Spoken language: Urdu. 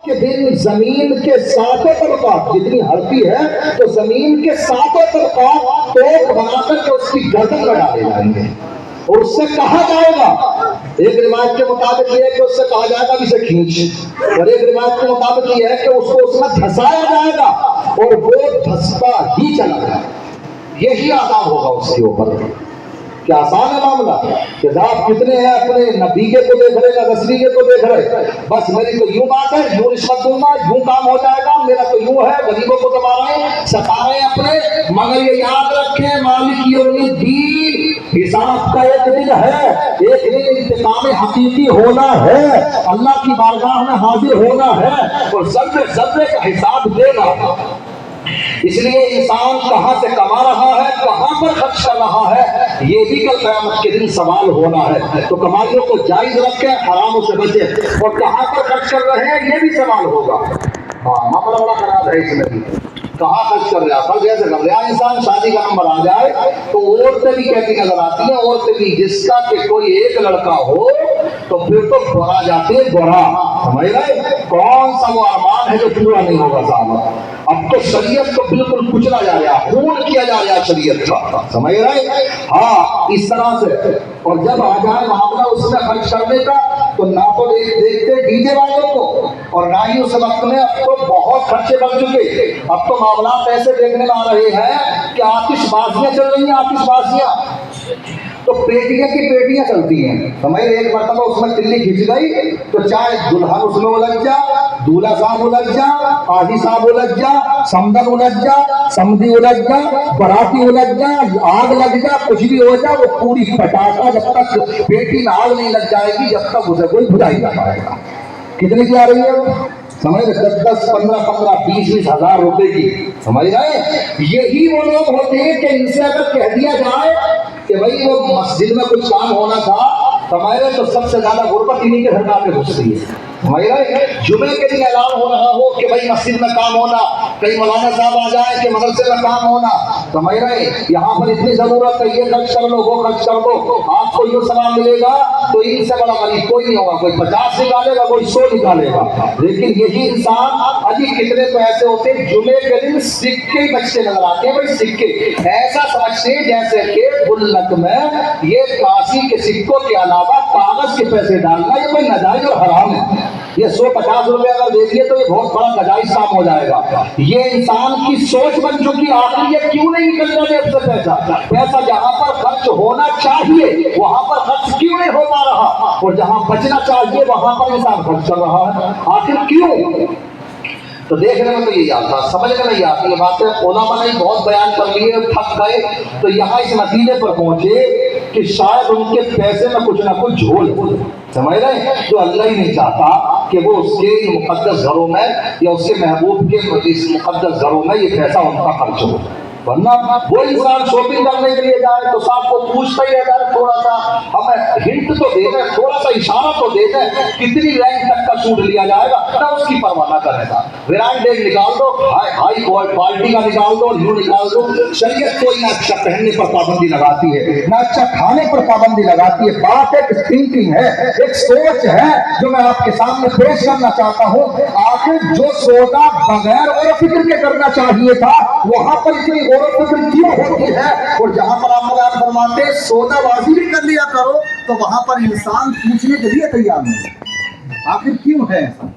کہ دن زمین کے ساتوں طبقات جتنی ہلکی ہے تو زمین کے ساتوں طبقات توپ بنا کر کے اس کی گردن میں ڈالے جائیں گے اور اس سے کہا جائے گا، ایک روایت کے مطابق یہ ہے کہ اس سے کہا جائے گا کہ اسے کھینچ، اور ایک روایت کے مطابق یہ ہے کہ اس کو اس میں دھسایا جائے گا اور وہ دھستا ہی چلا جائے گا۔ یہی عذاب ہوگا اس کے اوپر۔ کیا آسان ہے معاملہ کہ آپ کتنے ہیں اپنے نبیگے کو دیکھ رہے نہ رسلیگے کو دیکھ رہے، بس میری تو یوں بات ہے، یوں رشوت دوں گا، یوں کام ہو جائے گا، میرا تو یوں ہے، غریبوں کو دبا رہے ہیں، ستا رہے ہیں اپنے، مگر یہ یاد رکھیں مالک یوم الدین، حساب کا ایک دن ہے، ایک دن انتقام حقیقی ہونا ہے، اللہ کی بارگاہ میں حاضر ہونا ہے اور ذرے ذرے کا حساب دینا۔ اس لیے انسان کہاں سے کما رہا ہے، کہاں پر خرچ کر رہا ہے، یہ بھی کل قیامت کے دن سوال ہونا ہے۔ تو کمائیوں کو جائز رکھیں، حراموں سے بچیں، اور کہاں پر خرچ کر رہے ہیں یہ بھی سوال ہوگا۔ معاملہ بڑا خراب ہے اس میں بھی، کہاں خرچ کر رہا ہے، کیسے کر رہا ہے۔ انسان شادی کا نمبر آ جائے تو عورتیں بھی کہتی نظر آتی ہیں، عورتیں بھی، جس کا کہ کوئی ایک لڑکا ہو تو پھر تو برا جاتے ہیں، برا، سمجھ رہے، کون سا وہ ارمان ہے جو پورا نہیں ہوگا صاحب۔ اب تو شریعت کو بالکل کچلا جا رہا ہے، خون کیا جا رہا ہے شریعت کا، سمجھ رہے، ہاں اس طرح سے۔ اور جب آ جائے معاملہ اس میں خرچ کرنے کا تو نہ تو دیکھتے ڈی جے والوں کو اور نہ ہی اس وقت میں، اب تو بہت خرچے بڑھ چکے، اب تو معاملات ایسے دیکھنے میں آ رہے ہیں کہ آتش بازیاں چل رہی ہیں، آتش بازیاں تو پیٹیاں کی پیٹیاں چلتی ہیں، سمجھ ایک مرتبہ اس میں تلی کھنچ گئی تو چاہے دلہن اس میں الجھ جا، دولہا صاحب الجھ جا، حاجی صاحب الجھ جا، سمدن الجھ جا، سمدھی الجھ جا، براتی الجھ جا، آگ لگ جا، کچھ بھی ہو جا، وہ پوری پٹاخہ جب تک پیٹی میں آگ نہیں لگ جائے گی جب تک اسے کوئی بجھا ہی نہ پائے گا۔ کتنے کی آ رہی ہے؟ سمجھ رہے، 10 15 20 ہزار روپے کی، سمجھ رہے۔ یہی وہ لوگ ہوتے ہیں کہ ان سے اگر کہہ دیا جائے کہ بھائی وہ مسجد میں کچھ کام ہونا تھا، سمجھ رہے، تو سب سے زیادہ غربت انہیں کے گھر میں گھستی ہے، سمجھ رہے۔ جمعے کے دن اعلان ہو رہا ہو کہ بھائی مسجد میں کام ہونا، کئی مولانا صاحب آ جائیں کہ مدرسے میں کام ہونا، سمجھ رہے، یہاں پر اتنی ضرورت ہے، یہ خرچ کر لو، وہ خرچ کر دو، آپ کو یہ ثواب ملے گا، تو ان سے بڑا غریب کوئی نہیں ہوگا، کوئی 50 نکالے گا، کوئی 100 نکالے گا۔ لیکن یہی انسان ابھی کتنے تو ایسے ہوتے ہیں جمعے کے دن سکے ہی بچتے نظر آتے ہیں، بھائی سکے ایسا سمجھتے ہیں جیسے کہ گلک میں یہ کاسی کے سکوں کے علاوہ کاغذ کے پیسے ڈالنا یہ کوئی ناجائز اور حرام ہے۔ یہ 150 روپے اگر دے دیے تو یہ بہت بڑا ناجائز کام ہو جائے گا۔ یہ انسان کی سوچ بن چکی، آخر یہ کیوں نہیں نکلنا جیب سے پیسہ، پیسہ جہاں پر خرچ ہونا چاہیے وہاں پر خرچ کیوں نہیں ہو پا رہا، اور جہاں بچنا چاہیے وہاں پر انسان خرچ کر رہا ہے، آخر کیوں؟ تو دیکھنے میں تو یہی آتا، سمجھ میں نہیں آتی یہ بات ہے۔ علماء نے بہت بیان کر لیے، تھک گئے تو یہاں اس نتیجے پر پہنچے کہ شاید ان کے پیسے میں کچھ نہ کچھ جھول، سمجھ رہے ہیں، جو اللہ ہی نہیں چاہتا کہ وہ اس کے مقدس گھروں میں یا اس کے محبوب کے اس مقدس گھروں میں یہ پیسہ ان کا خرچ ہو۔ ورنہ وہ انسان شاپنگ کرنے کے لیے جائے تو صاحب کو پوچھتا ہی رہتا ہے، تھوڑا سا ہمیں ہنٹ تو دے دیں، تھوڑا سا اشارہ تو دے دیں، کتنی رینک تک کا سوٹ لیا جائے گا، نہ اس کی پرواہ نہ کرے گا۔ برانڈیڈ نکال دو، ہائی کوالٹی کا نکال دو، یوں نکال دو۔ شریعت کوئی نہ اچھا پہننے پر پابندی لگاتی ہے، نہ اچھا کھانے پر پابندی لگاتی ہے، بات ایک تھنکنگ ہے، ایک سوچ ہے جو میں آپ کے سامنے پیش کرنا چاہتا ہوں۔ آخر جو سودا بغیر غور و فکر کے کرنا چاہیے تھا وہاں پر اتنی غور و فکر کیوں ہوتی ہے، اور جہاں پر آپ فرماتے ہیں سودا بازی بھی کر لیا کرو تو وہاں پر انسان پوچھنے کے لیے تیار نہیں، آخر کیوں ہے ایسا؟